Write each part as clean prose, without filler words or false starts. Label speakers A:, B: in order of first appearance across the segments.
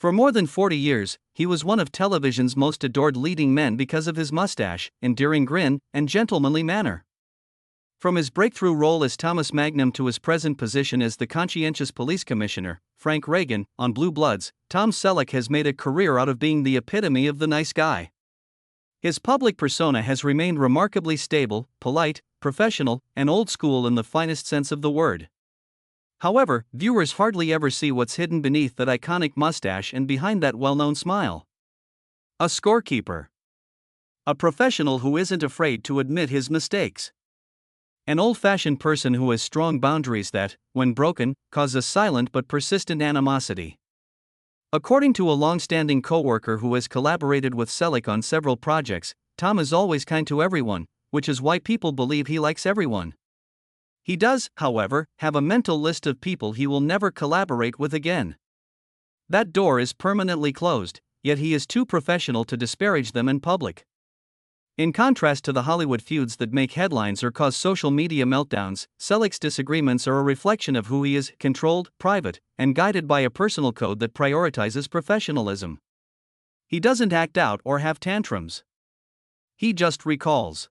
A: For more than 40 years, he was one of television's most adored leading men because of his mustache, endearing grin, and gentlemanly manner. From his breakthrough role as Thomas Magnum to his present position as the conscientious police commissioner, Frank Reagan, on Blue Bloods, Tom Selleck has made a career out of being the epitome of the nice guy. His public persona has remained remarkably stable, polite, professional, and old school in the finest sense of the word. However, viewers hardly ever see what's hidden beneath that iconic mustache and behind that well-known smile. A scorekeeper. A professional who isn't afraid to admit his mistakes. An old-fashioned person who has strong boundaries that, when broken, cause a silent but persistent animosity. According to a long-standing co-worker who has collaborated with Selleck on several projects, Tom is always kind to everyone, which is why people believe he likes everyone. He does, however, have a mental list of people he will never collaborate with again. That door is permanently closed, yet he is too professional to disparage them in public. In contrast to the Hollywood feuds that make headlines or cause social media meltdowns, Selleck's disagreements are a reflection of who he is, controlled, private, and guided by a personal code that prioritizes professionalism. He doesn't act out or have tantrums. He just recalls.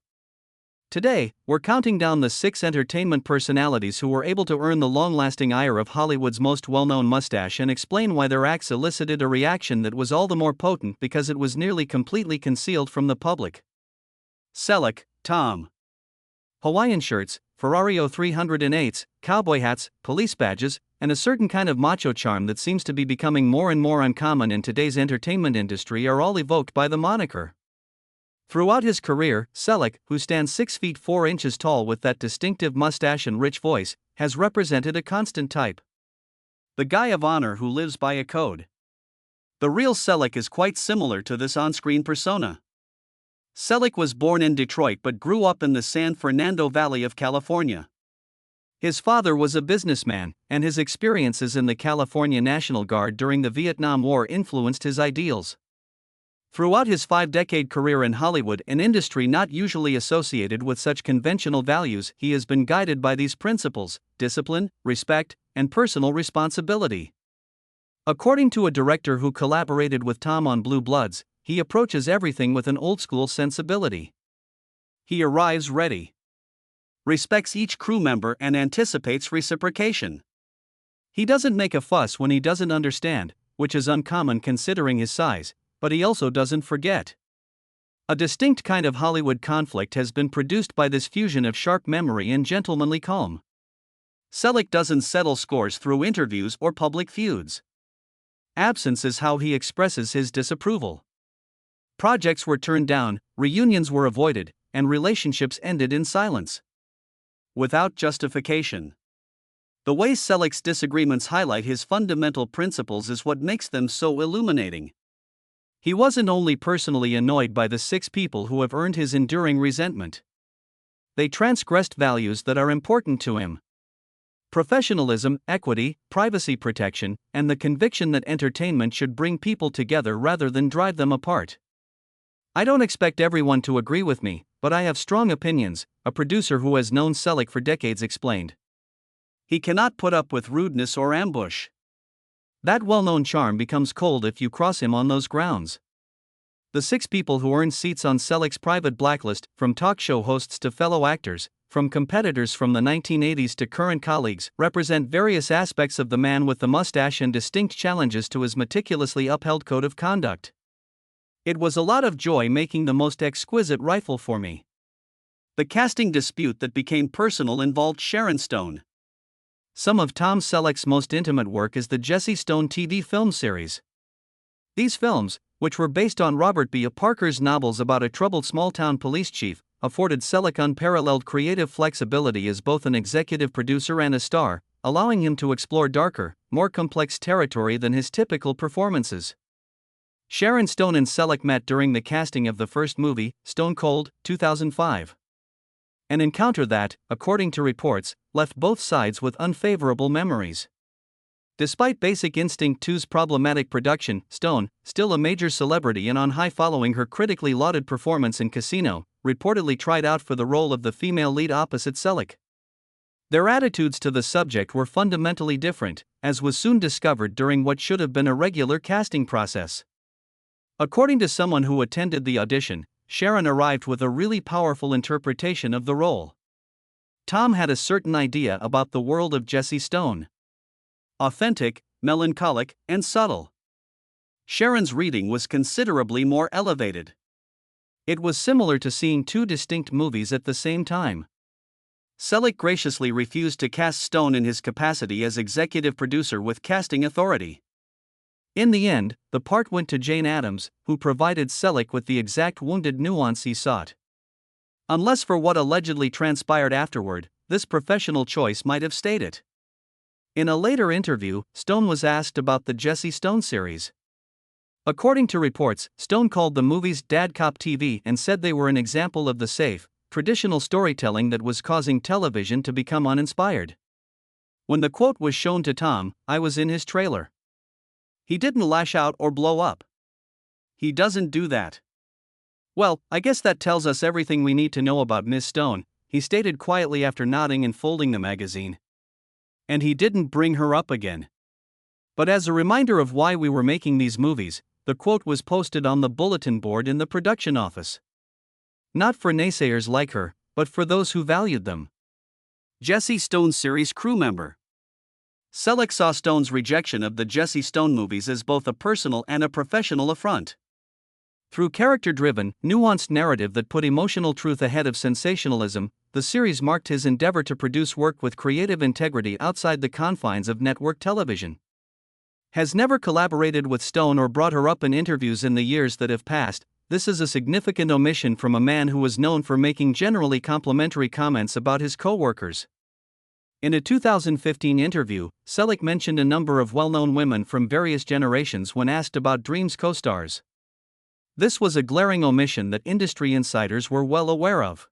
A: Today, we're counting down the 6 entertainment personalities who were able to earn the long-lasting ire of Hollywood's most well-known mustache and explain why their acts elicited a reaction that was all the more potent because it was nearly completely concealed from the public. Selleck, Tom. Hawaiian shirts, Ferrari 308s, cowboy hats, police badges, and a certain kind of macho charm that seems to be becoming more and more uncommon in today's entertainment industry are all evoked by the moniker. Throughout his career, Selleck, who stands 6 feet 4 inches tall with that distinctive mustache and rich voice, has represented a constant type. The guy of honor who lives by a code. The real Selleck is quite similar to this on-screen persona. Selleck was born in Detroit but grew up in the San Fernando Valley of California. His father was a businessman, and his experiences in the California National Guard during the Vietnam War influenced his ideals. Throughout his 5-decade career in Hollywood, an industry not usually associated with such conventional values, he has been guided by these principles: discipline, respect, and personal responsibility. According to a director who collaborated with Tom on Blue Bloods, he approaches everything with an old-school sensibility. He arrives ready, respects each crew member, and anticipates reciprocation. He doesn't make a fuss when he doesn't understand, which is uncommon considering his size, but he also doesn't forget. A distinct kind of Hollywood conflict has been produced by this fusion of sharp memory and gentlemanly calm. Selleck doesn't settle scores through interviews or public feuds. Absence is how he expresses his disapproval. Projects were turned down, reunions were avoided, and relationships ended in silence. Without justification. The way Selleck's disagreements highlight his fundamental principles is what makes them so illuminating. He wasn't only personally annoyed by the 6 people who have earned his enduring resentment. They transgressed values that are important to him: professionalism, equity, privacy protection, and the conviction that entertainment should bring people together rather than drive them apart. I don't expect everyone to agree with me, but I have strong opinions, a producer who has known Selleck for decades explained. He cannot put up with rudeness or ambush. That well-known charm becomes cold if you cross him on those grounds. The 6 people who earned seats on Selleck's private blacklist, from talk show hosts to fellow actors, from competitors from the 1980s to current colleagues, represent various aspects of the man with the mustache and distinct challenges to his meticulously upheld code of conduct. It was a lot of joy making the most exquisite rifle for me. The casting dispute that became personal involved Sharon Stone. Some of Tom Selleck's most intimate work is the Jesse Stone TV film series. These films, which were based on Robert B. Parker's novels about a troubled small-town police chief, afforded Selleck unparalleled creative flexibility as both an executive producer and a star, allowing him to explore darker, more complex territory than his typical performances. Sharon Stone and Selleck met during the casting of the first movie, Stone Cold, 2005. An encounter that, according to reports, left both sides with unfavorable memories. Despite Basic Instinct 2's problematic production, Stone, still a major celebrity and on high following her critically lauded performance in Casino, reportedly tried out for the role of the female lead opposite Selleck. Their attitudes to the subject were fundamentally different, as was soon discovered during what should have been a regular casting process. According to someone who attended the audition, Sharon arrived with a really powerful interpretation of the role. Tom had a certain idea about the world of Jessie Stone. Authentic, melancholic, and subtle. Sharon's reading was considerably more elevated. It was similar to seeing two distinct movies at the same time. Selleck graciously refused to cast Stone in his capacity as executive producer with casting authority. In the end, the part went to Jane Addams, who provided Selleck with the exact wounded nuance he sought. Unless for what allegedly transpired afterward, this professional choice might have stayed it. In a later interview, Stone was asked about the Jessie Stone series. According to reports, Stone called the movies Dad Cop TV and said they were an example of the safe, traditional storytelling that was causing television to become uninspired. When the quote was shown to Tom, "I was in his trailer. He didn't lash out or blow up. He doesn't do that." "Well, I guess that tells us everything we need to know about Miss Stone," he stated quietly after nodding and folding the magazine. And he didn't bring her up again. But as a reminder of why we were making these movies, the quote was posted on the bulletin board in the production office. Not for naysayers like her, but for those who valued them. Jessie Stone series crew member. Selleck saw Stone's rejection of the Jessie Stone movies as both a personal and a professional affront. Through character-driven, nuanced narrative that put emotional truth ahead of sensationalism, the series marked his endeavor to produce work with creative integrity outside the confines of network television. Has never collaborated with Stone or brought her up in interviews in the years that have passed. This is a significant omission from a man who was known for making generally complimentary comments about his co-workers. In a 2015 interview, Selleck mentioned a number of well-known women from various generations when asked about Dream's co-stars. This was a glaring omission that industry insiders were well aware of.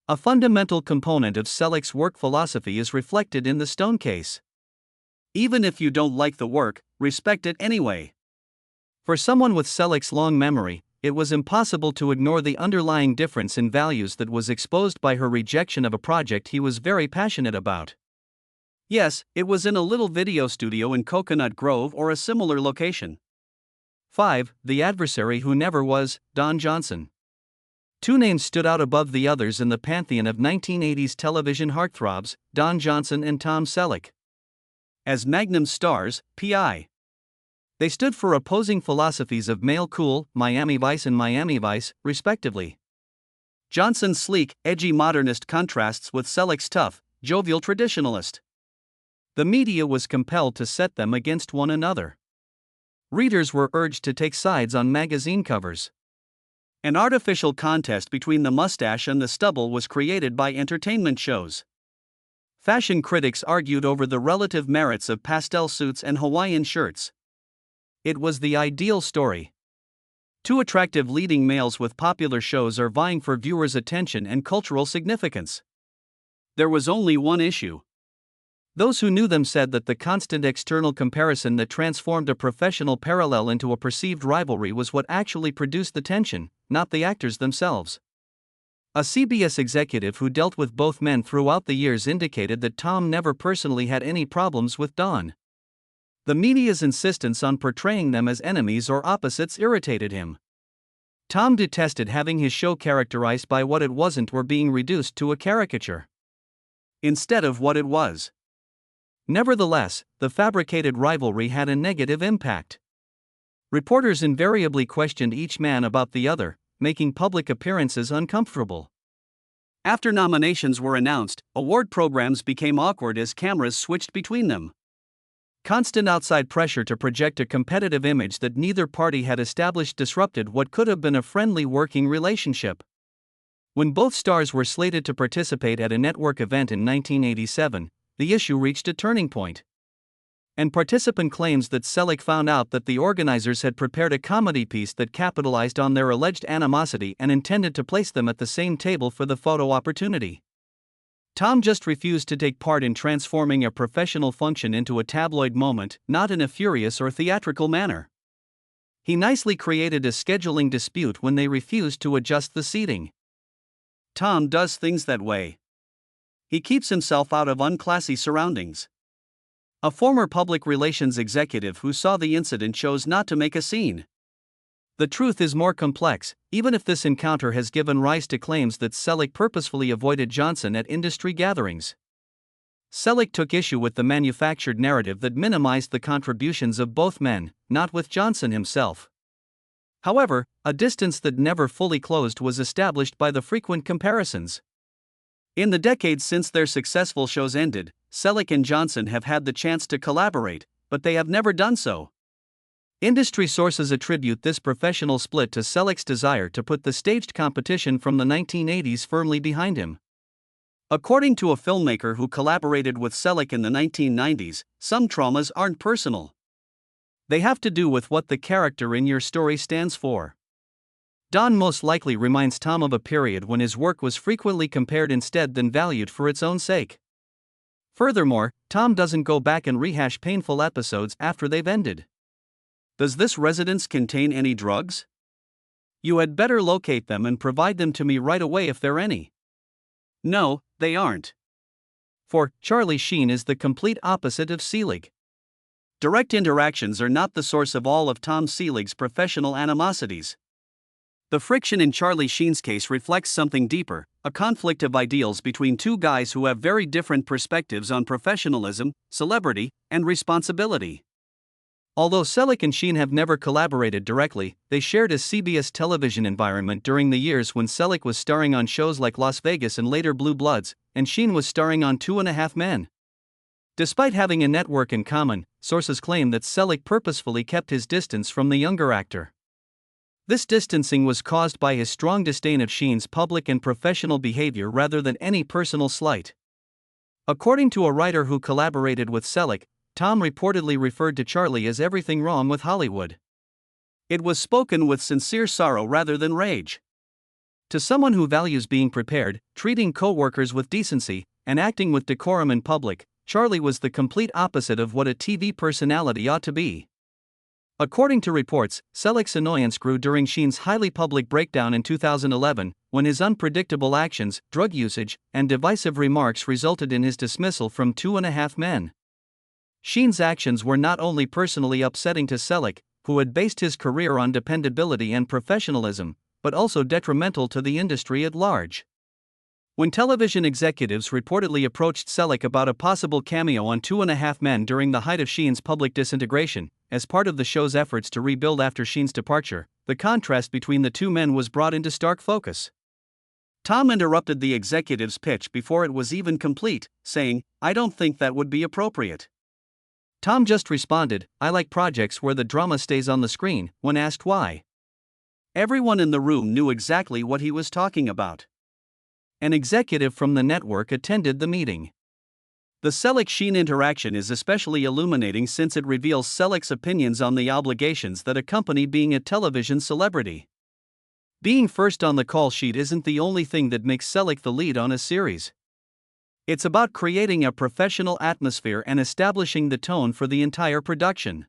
A: A fundamental component of Selleck's work philosophy is reflected in the Stone case. Even if you don't like the work, respect it anyway. For someone with Selleck's long memory, it was impossible to ignore the underlying difference in values that was exposed by her rejection of a project he was very passionate about. Yes, it was in a little video studio in Coconut Grove or a similar location. 5. The adversary who never was, Don Johnson. Two names stood out above the others in the pantheon of 1980s television heartthrobs, Don Johnson and Tom Selleck. As Magnum stars, P.I. They stood for opposing philosophies of male cool, Miami Vice and Miami Vice, respectively. Johnson's sleek, edgy modernist contrasts with Selleck's tough, jovial traditionalist. The media was compelled to set them against one another. Readers were urged to take sides on magazine covers. An artificial contest between the mustache and the stubble was created by entertainment shows. Fashion critics argued over the relative merits of pastel suits and Hawaiian shirts. It was the ideal story. Two attractive leading males with popular shows are vying for viewers' attention and cultural significance. There was only one issue. Those who knew them said that the constant external comparison that transformed a professional parallel into a perceived rivalry was what actually produced the tension, not the actors themselves. A CBS executive who dealt with both men throughout the years indicated that Tom never personally had any problems with Don. The media's insistence on portraying them as enemies or opposites irritated him. Tom detested having his show characterized by what it wasn't or being reduced to a caricature instead of what it was. Nevertheless, the fabricated rivalry had a negative impact. Reporters invariably questioned each man about the other, making public appearances uncomfortable. After nominations were announced, award programs became awkward as cameras switched between them. Constant outside pressure to project a competitive image that neither party had established disrupted what could have been a friendly working relationship. When both stars were slated to participate at a network event in 1987, the issue reached a turning point. An participant claims that Selleck found out that the organizers had prepared a comedy piece that capitalized on their alleged animosity and intended to place them at the same table for the photo opportunity. Tom just refused to take part in transforming a professional function into a tabloid moment, not in a furious or theatrical manner. He nicely created a scheduling dispute when they refused to adjust the seating. Tom does things that way.
B: He keeps himself out of unclassy surroundings. A former public relations executive who saw the incident chose not to make a scene.
A: The truth is more complex, even if this encounter has given rise to claims that Selleck purposefully avoided Johnson at industry gatherings. Selleck took issue with the manufactured narrative that minimized the contributions of both men, not with Johnson himself. However, a distance that never fully closed was established by the frequent comparisons.
B: In the decades since their successful shows ended, Selleck and Johnson have had the chance to collaborate, but they have never done so.
A: Industry sources attribute this professional split to Selleck's desire to put the staged competition from the 1980s firmly behind him.
B: According to a filmmaker who collaborated with Selleck in the 1990s, some traumas aren't personal.
A: They have to do with what the character in your story stands for. Don most likely reminds Tom of a period when his work was frequently compared instead than valued for its own sake. Furthermore, Tom doesn't go back and rehash painful episodes after they've ended.
B: Does this residence contain any drugs?
A: You had better locate them and provide them to me right away if there are any.
B: No, they aren't.
A: For Charlie Sheen is the complete opposite of Selleck.
B: Direct interactions are not the source of all of Tom Selleck's professional animosities. The friction in Charlie Sheen's case reflects something deeper, a conflict of ideals between two guys who have very different perspectives on professionalism, celebrity, and responsibility.
A: Although Selleck and Sheen have never collaborated directly, they shared a CBS television environment during the years when Selleck was starring on shows like Las Vegas and later Blue Bloods, and Sheen was starring on 2.5 Men. Despite having a network in common, sources claim that Selleck purposefully kept his distance from the younger actor. This distancing was caused by his strong disdain of Sheen's public and professional behavior rather than any personal slight. According to a writer who collaborated with Selleck, Tom reportedly referred to Charlie as everything wrong with Hollywood.
B: It was spoken with sincere sorrow rather than rage.
A: To someone who values being prepared, treating co-workers with decency, and acting with decorum in public, Charlie was the complete opposite of what a TV personality ought to be. According to reports, Selleck's annoyance grew during Sheen's highly public breakdown in 2011, when his unpredictable actions, drug usage, and divisive remarks resulted in his dismissal from 2.5 Men. Sheen's actions were not only personally upsetting to Selleck, who had based his career on dependability and professionalism, but also detrimental to the industry at large. When television executives reportedly approached Selleck about a possible cameo on 2.5 Men during the height of Sheen's public disintegration, as part of the show's efforts to rebuild after Sheen's departure, the contrast between the two men was brought into stark focus.
B: Tom interrupted the executive's pitch before it was even complete, saying, "I don't think that would be appropriate."
A: Tom just responded, "I like projects where the drama stays on the screen," when asked why.
B: Everyone in the room knew exactly what he was talking about.
A: An executive from the network attended the meeting.
B: The Selleck-Sheen interaction is especially illuminating since it reveals Selleck's opinions on the obligations that accompany being a television celebrity. Being first on the call sheet isn't the only thing that makes Selleck the lead on a series. It's about creating a professional atmosphere and establishing the tone for the entire production.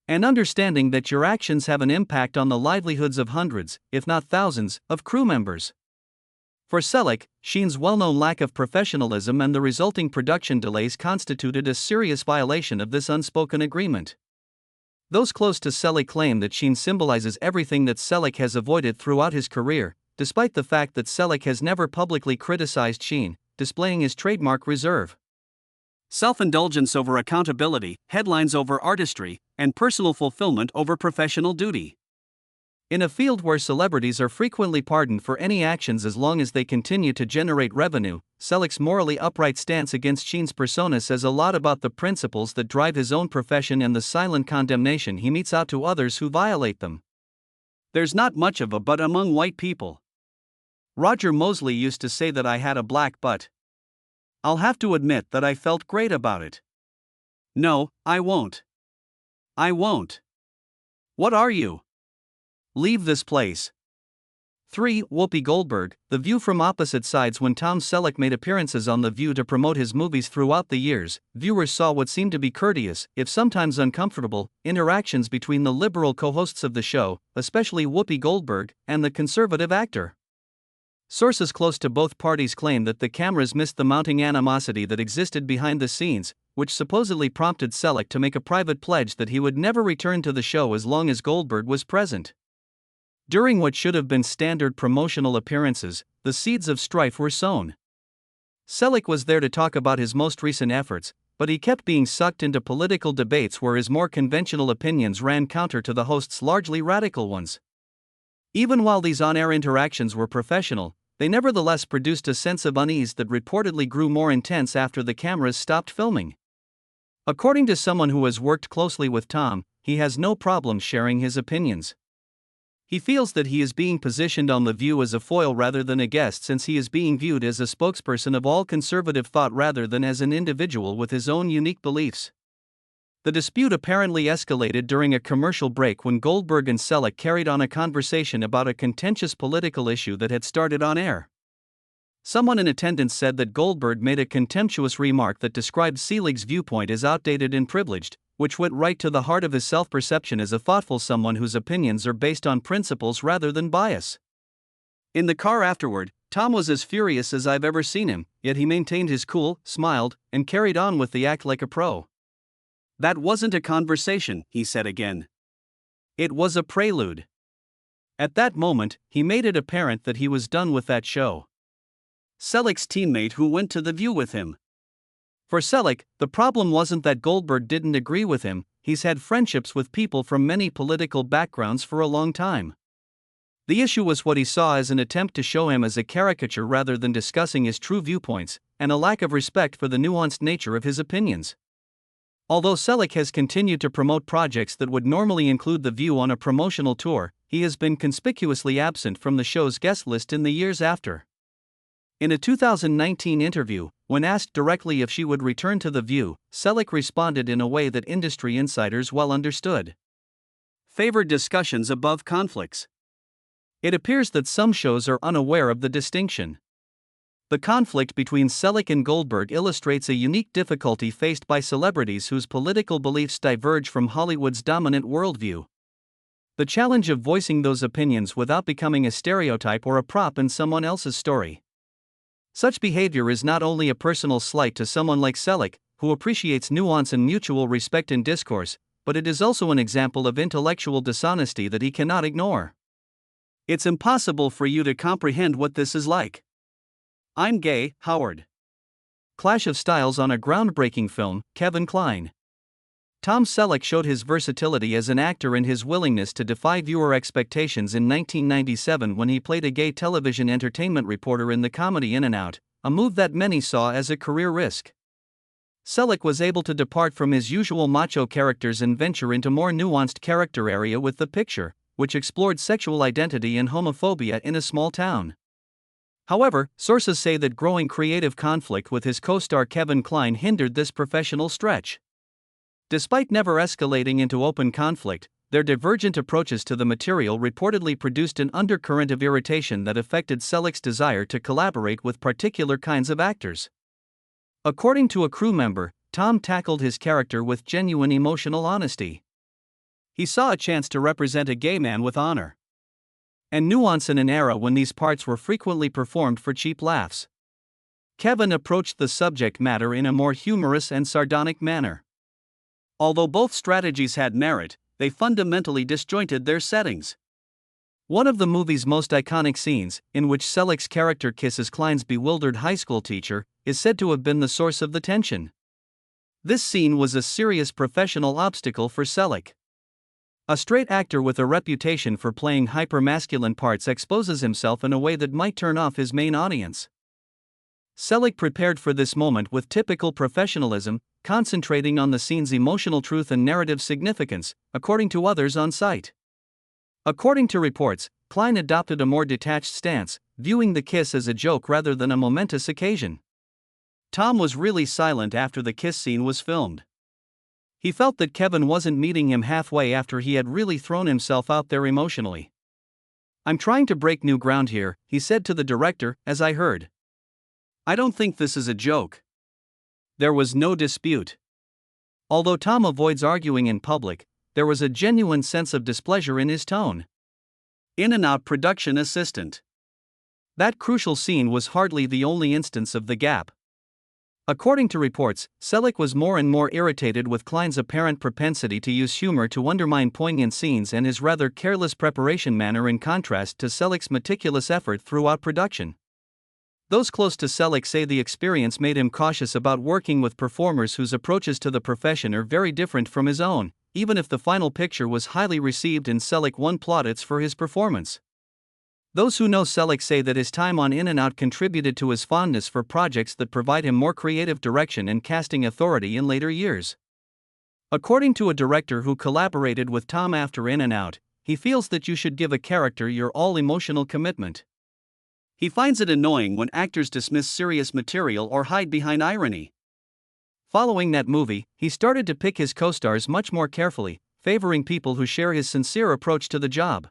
B: And understanding that your actions have an impact on the livelihoods of hundreds, if not thousands, of crew members. For Selleck, Sheen's well-known lack of professionalism and the resulting production delays constituted a serious violation of this unspoken agreement. Those close to Selleck claim that Sheen symbolizes everything that Selleck has avoided throughout his career, despite the fact that Selleck has never publicly criticized Sheen, displaying his trademark reserve. Self-indulgence over accountability, headlines over artistry, and personal fulfillment over professional duty. In a field where celebrities are frequently pardoned for any actions as long as they continue to generate revenue, Selleck's morally upright stance against Sheen's persona says a lot about the principles that drive his own profession and the silent condemnation he metes out to others who violate them. There's not much of a but among white people. Roger Mosley used to say that I had a black butt. I'll have to admit that I felt great about it. No, I won't. I won't. What are you? Leave this place. 3. Whoopi Goldberg, The View from opposite sides. When Tom Selleck made appearances on The View to promote his movies throughout the years, viewers saw what seemed to be courteous, if sometimes uncomfortable, interactions between the liberal co-hosts of the show, especially Whoopi Goldberg, and the conservative actor.
A: Sources close to both parties claim that the cameras missed the mounting animosity that existed behind the scenes, which supposedly prompted Selleck to make a private pledge that he would never return to the show as long as Goldberg was present. During what should have been standard promotional appearances, the seeds of strife were sown. Selleck was there to talk about his most recent efforts, but he kept being sucked into political debates where his more conventional opinions ran counter to the host's largely radical ones. Even while these on-air interactions were professional, they nevertheless produced a sense of unease that reportedly grew more intense after the cameras stopped filming. According to someone who has worked closely with Tom, he has no problem sharing his opinions. He feels that he is being positioned on The View as a foil rather than a guest, since he is being viewed as a spokesperson of all conservative thought rather than as an individual with his own unique beliefs. The dispute apparently escalated during a commercial break when Goldberg and Selleck carried on a conversation about a contentious political issue that had started on air. Someone in attendance said that Goldberg made a contemptuous remark that described Selleck's viewpoint as outdated and privileged, which went right to the heart of his self-perception as a thoughtful someone whose opinions are based on principles rather than bias. In the car afterward, Tom was as furious as I've ever seen him, yet he maintained his cool, smiled, and carried on with the act like a pro. "That wasn't a conversation," he said again. "It was a prelude." At that moment, he made it apparent that he was done with that show. Selleck's teammate who went to The View with him. For Selleck, the problem wasn't that Goldberg didn't agree with him, he's had friendships with people from many political backgrounds for a long time. The issue was what he saw as an attempt to show him as a caricature rather than discussing his true viewpoints, and a lack of respect for the nuanced nature of his opinions. Although Selleck has continued to promote projects that would normally include The View on a promotional tour, he has been conspicuously absent from the show's guest list in the years after. In a 2019 interview, when asked directly if she would return to The View, Selleck responded in a way that industry insiders well understood. Favored discussions above conflicts. It appears that some shows are unaware of the distinction. The conflict between Selleck and Goldberg illustrates a unique difficulty faced by celebrities whose political beliefs diverge from Hollywood's dominant worldview. The challenge of voicing those opinions without becoming a stereotype or a prop in someone else's story. Such behavior is not only a personal slight to someone like Selleck, who appreciates nuance and mutual respect in discourse, but it is also an example of intellectual dishonesty that he cannot ignore. "It's impossible for you to comprehend what this is like. I'm gay, Howard." Clash of styles on a groundbreaking film, Kevin Kline. Tom Selleck showed his versatility as an actor and his willingness to defy viewer expectations in 1997 when he played a gay television entertainment reporter in the comedy In and Out, a move that many saw as a career risk. Selleck was able to depart from his usual macho characters and venture into more nuanced character area with The Picture, which explored sexual identity and homophobia in a small town. However, sources say that growing creative conflict with his co-star Kevin Kline hindered this professional stretch. Despite never escalating into open conflict, their divergent approaches to the material reportedly produced an undercurrent of irritation that affected Selleck's desire to collaborate with particular kinds of actors. According to a crew member, Tom tackled his character with genuine emotional honesty. He saw a chance to represent a gay man with honor and nuance in an era when these parts were frequently performed for cheap laughs. Kevin approached the subject matter in a more humorous and sardonic manner. Although both strategies had merit, they fundamentally disjointed their settings. One of the movie's most iconic scenes, in which Selleck's character kisses Kline's bewildered high school teacher, is said to have been the source of the tension. This scene was a serious professional obstacle for Selleck. A straight actor with a reputation for playing hyper-masculine parts exposes himself in a way that might turn off his main audience. Selleck prepared for this moment with typical professionalism, concentrating on the scene's emotional truth and narrative significance, according to others on site. According to reports, Kline adopted a more detached stance, viewing the kiss as a joke rather than a momentous occasion. Tom was really silent after the kiss scene was filmed. He felt that Kevin wasn't meeting him halfway after he had really thrown himself out there emotionally. "I'm trying to break new ground here," he said to the director, "as I heard. I don't think this is a joke." There was no dispute. Although Tom avoids arguing in public, there was a genuine sense of displeasure in his tone. In and Out production assistant.
B: That crucial scene was hardly the only instance of the gap. According to reports, Selleck was more and more irritated with Klein's apparent propensity to use humor to undermine poignant scenes and his rather careless preparation manner in contrast to Selleck's meticulous effort throughout production. Those close to Selleck say the experience made him cautious about working with performers whose approaches to the profession are very different from his own, even if the final picture was highly received and Selleck won plaudits for his performance. Those who know Selleck say that his time on In and Out contributed to his fondness for projects that provide him more creative direction and casting authority in later years. According to a director who collaborated with Tom after In and Out, he feels that you should give a character your all-emotional commitment. He finds it annoying when actors dismiss serious material or hide behind irony. Following that movie, he started to pick his co-stars much more carefully, favoring people who share his sincere approach to the job.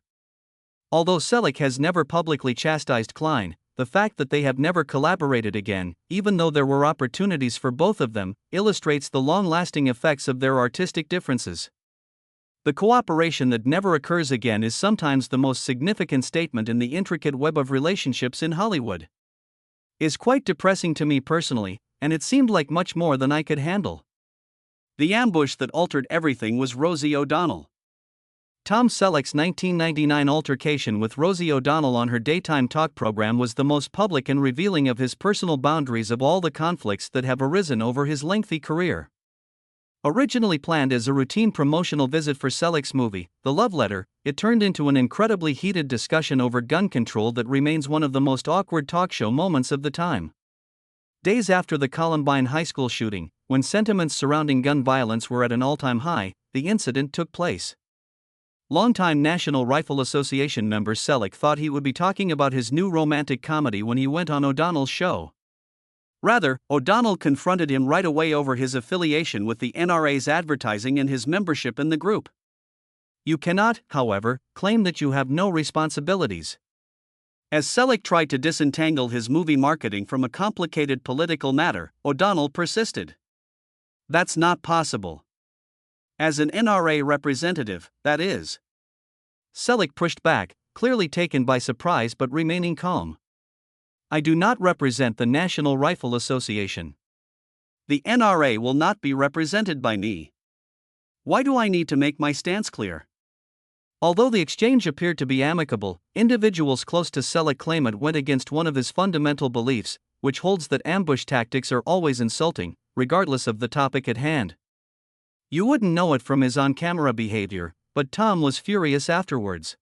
B: Although Selleck has never publicly chastised Klein, the fact that they have never collaborated again, even though there were opportunities for both of them, illustrates the long-lasting effects of their artistic differences. The cooperation that never occurs again is sometimes the most significant statement in the intricate web of relationships in Hollywood. It's quite depressing to me personally, and it seemed like much more than I could handle. The ambush that altered everything was Rosie O'Donnell. Tom Selleck's 1999 altercation with Rosie O'Donnell on her daytime talk program was the most public and revealing of his personal boundaries of all the conflicts that have arisen over his lengthy career. Originally planned as a routine promotional visit for Selleck's movie, The Love Letter, it turned into an incredibly heated discussion over gun control that remains one of the most awkward talk show moments of the time. Days after the Columbine High School shooting, when sentiments surrounding gun violence were at an all-time high, the incident took place. Longtime National Rifle Association member Selleck thought he would be talking about his new romantic comedy when he went on O'Donnell's show. Rather, O'Donnell confronted him right away over his affiliation with the NRA's advertising and his membership in the group. You cannot, however, claim that you have no responsibilities. As Selleck tried to disentangle his movie marketing from a complicated political matter, O'Donnell persisted. That's not possible. As an NRA representative, that is. Selleck pushed back, clearly taken by surprise but remaining calm. I do not represent the National Rifle Association. The NRA will not be represented by me. Why do I need to make my stance clear? Although the exchange appeared to be amicable, individuals close to Selleck claim it went against one of his fundamental beliefs, which holds that ambush tactics are always insulting, regardless of the topic at hand. You wouldn't know it from his on-camera behavior, but Tom was furious afterwards.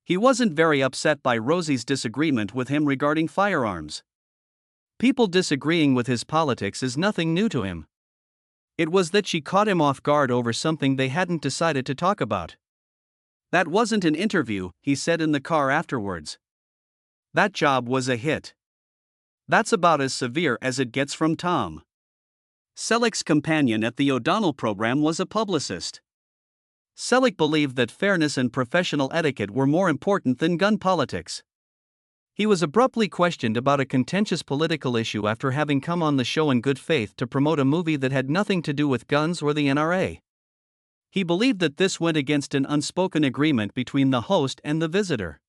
B: He wasn't very upset by Rosie's disagreement with him regarding firearms. People disagreeing with his politics is nothing new to him. It was that she caught him off guard over something they hadn't decided to talk about. That wasn't an interview, he said in the car afterwards. That job was a hit. That's about as severe as it gets from Tom. Selleck's companion at the O'Donnell program was a publicist. Selleck believed that fairness and professional etiquette were more important than gun politics. He was abruptly questioned about a contentious political issue after having come on the show in good faith to promote a movie that had nothing to do with guns or the NRA. He believed that this went against an unspoken agreement between the host and the visitor,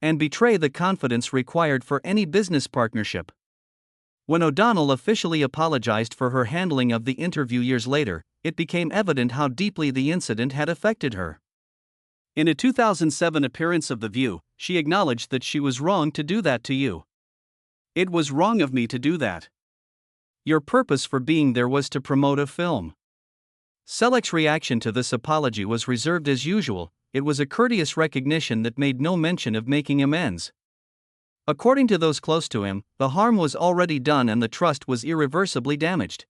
B: and betray the confidence required for any business partnership. When O'Donnell officially apologized for her handling of the interview years later, it became evident how deeply the incident had affected her. In a 2007 appearance of The View, she acknowledged that she was wrong to do that to you. It was wrong of me to do that. Your purpose for being there was to promote a film. Selleck's reaction to this apology was reserved as usual. It was a courteous recognition that made no mention of making amends. According to those close to him, the harm was already done and the trust was irreversibly damaged.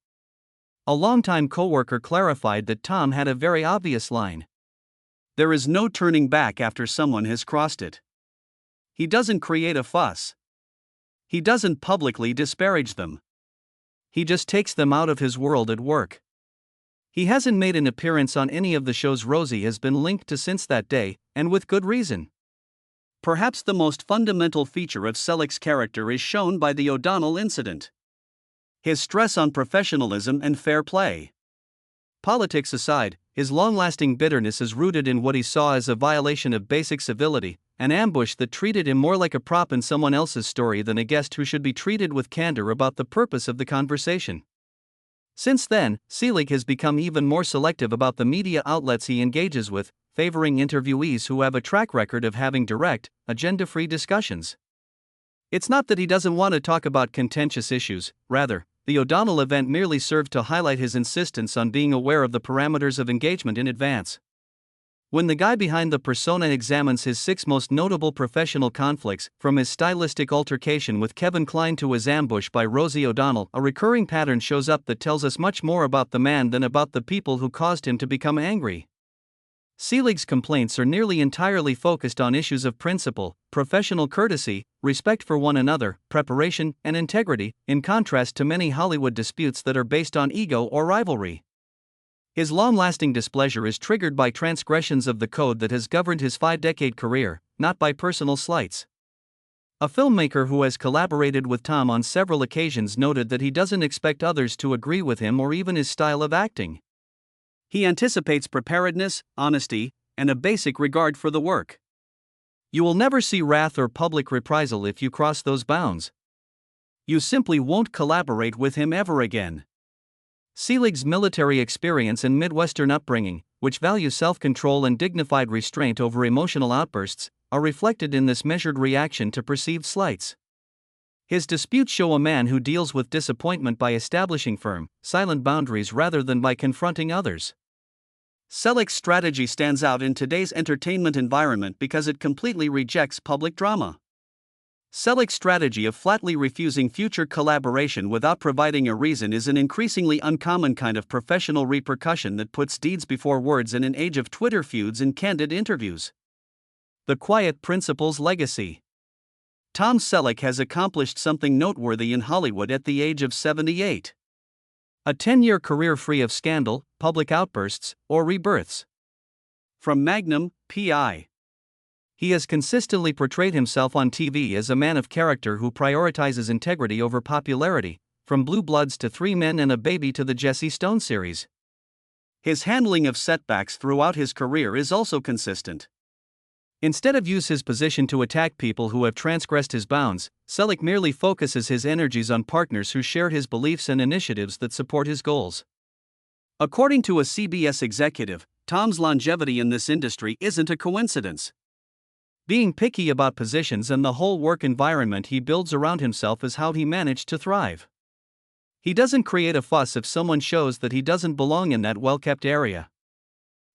B: A longtime co-worker clarified that Tom had a very obvious line. There is no turning back after someone has crossed it. He doesn't create a fuss. He doesn't publicly disparage them. He just takes them out of his world at work. He hasn't made an appearance on any of the shows Rosie has been linked to since that day, and with good reason. Perhaps the most fundamental feature of Selleck's character is shown by the O'Donnell incident. His stress on professionalism and fair play. Politics aside, his long-lasting bitterness is rooted in what he saw as a violation of basic civility,
A: an ambush that treated him more like a prop in someone else's story than a guest who should be treated with candor about the purpose of the conversation. Since then, Selleck has become even more selective about the media outlets he engages with, favoring interviewees who have a track record of having direct, agenda-free discussions. It's not that he doesn't want to talk about contentious issues, rather, the O'Donnell event merely served to highlight his insistence on being aware of the parameters of engagement in advance. When the guy behind the persona examines his 6 most notable professional conflicts, from his stylistic altercation with Kevin Kline to his ambush by Rosie O'Donnell, a recurring pattern shows up that tells us much more about the man than about the people who caused him to become angry. Selleck's complaints are nearly entirely focused on issues of principle, professional courtesy, respect for one another, preparation, and integrity, in contrast to many Hollywood disputes that are based on ego or rivalry. His long-lasting displeasure is triggered by transgressions of the code that has governed his 5-decade career, not by personal slights. A filmmaker who has collaborated with Tom on several occasions noted that he doesn't expect others to agree with him or even his style of acting. He anticipates preparedness, honesty, and a basic regard for the work. You will never see wrath or public reprisal if you cross those bounds. You simply won't collaborate with him ever again. Selleck's military experience and Midwestern upbringing, which value self-control and dignified restraint over emotional outbursts, are reflected in this measured reaction to perceived slights. His disputes show a man who deals with disappointment by establishing firm, silent boundaries rather than by confronting others. Selleck's strategy stands out in today's entertainment environment because it completely rejects public drama. Selleck's strategy of flatly refusing future collaboration without providing a reason is an increasingly uncommon kind of professional repercussion that puts deeds before words in an age of Twitter feuds and candid interviews. The quiet principle's legacy. Tom Selleck has accomplished something noteworthy in Hollywood at the age of 78. A 10-year career free of scandal, public outbursts, or rebirths. From Magnum, P.I. He has consistently portrayed himself on TV as a man of character who prioritizes integrity over popularity, from Blue Bloods to 3 Men and a Baby to the Jesse Stone series. His handling of setbacks throughout his career is also consistent. Instead of use his position to attack people who have transgressed his bounds, Selleck merely focuses his energies on partners who share his beliefs and initiatives that support his goals. According to a CBS executive, Tom's longevity in this industry isn't a coincidence. Being picky about positions and the whole work environment he builds around himself is how he managed to thrive. He doesn't create a fuss if someone shows that he doesn't belong in that well-kept area.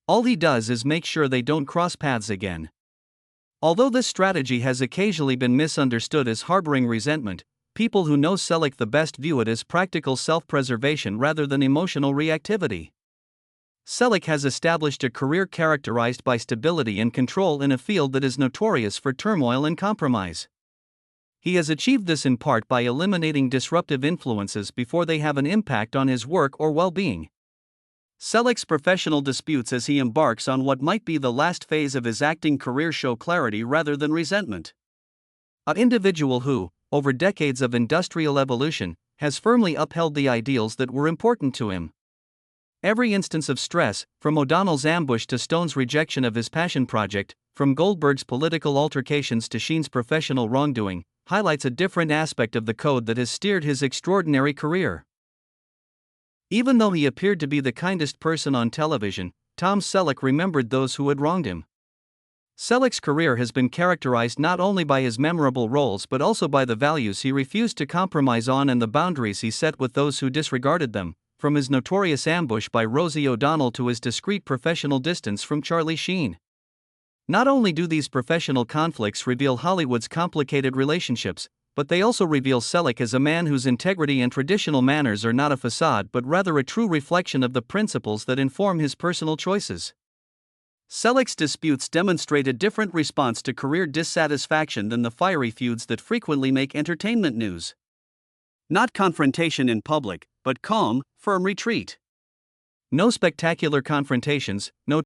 A: All he does is make sure they don't cross paths again. Although this strategy has occasionally been misunderstood as harboring resentment, people who know Selleck the best view it as practical self-preservation rather than emotional reactivity. Selleck has established a career characterized by stability and control in a field that is notorious for turmoil and compromise. He has achieved this in part by eliminating disruptive influences before they have an impact on his work or well-being. Selleck's professional disputes as he embarks on what might be the last phase of his acting career show clarity rather than resentment. An individual who, over decades of industrial evolution, has firmly upheld the ideals that were important to him. Every instance of stress, from O'Donnell's ambush to Stone's rejection of his passion project, from Goldberg's political altercations to Sheen's professional wrongdoing, highlights a different aspect of the code that has steered his extraordinary career. Even though he appeared to be the kindest person on television, Tom Selleck remembered those who had wronged him. Selleck's career has been characterized not only by his memorable roles but also by the values he refused to compromise on and the boundaries he set with those who disregarded them, from his notorious ambush by Rosie O'Donnell to his discreet professional distance from Charlie Sheen. Not only do these professional conflicts reveal Hollywood's complicated relationships, but they also reveal Selleck as a man whose integrity and traditional manners are not a facade but rather a true reflection of the principles that inform his personal choices. Selleck's disputes demonstrate a different response to career dissatisfaction than the fiery feuds that frequently make entertainment news. Not confrontation in public, but calm, firm retreat. No spectacular confrontations, no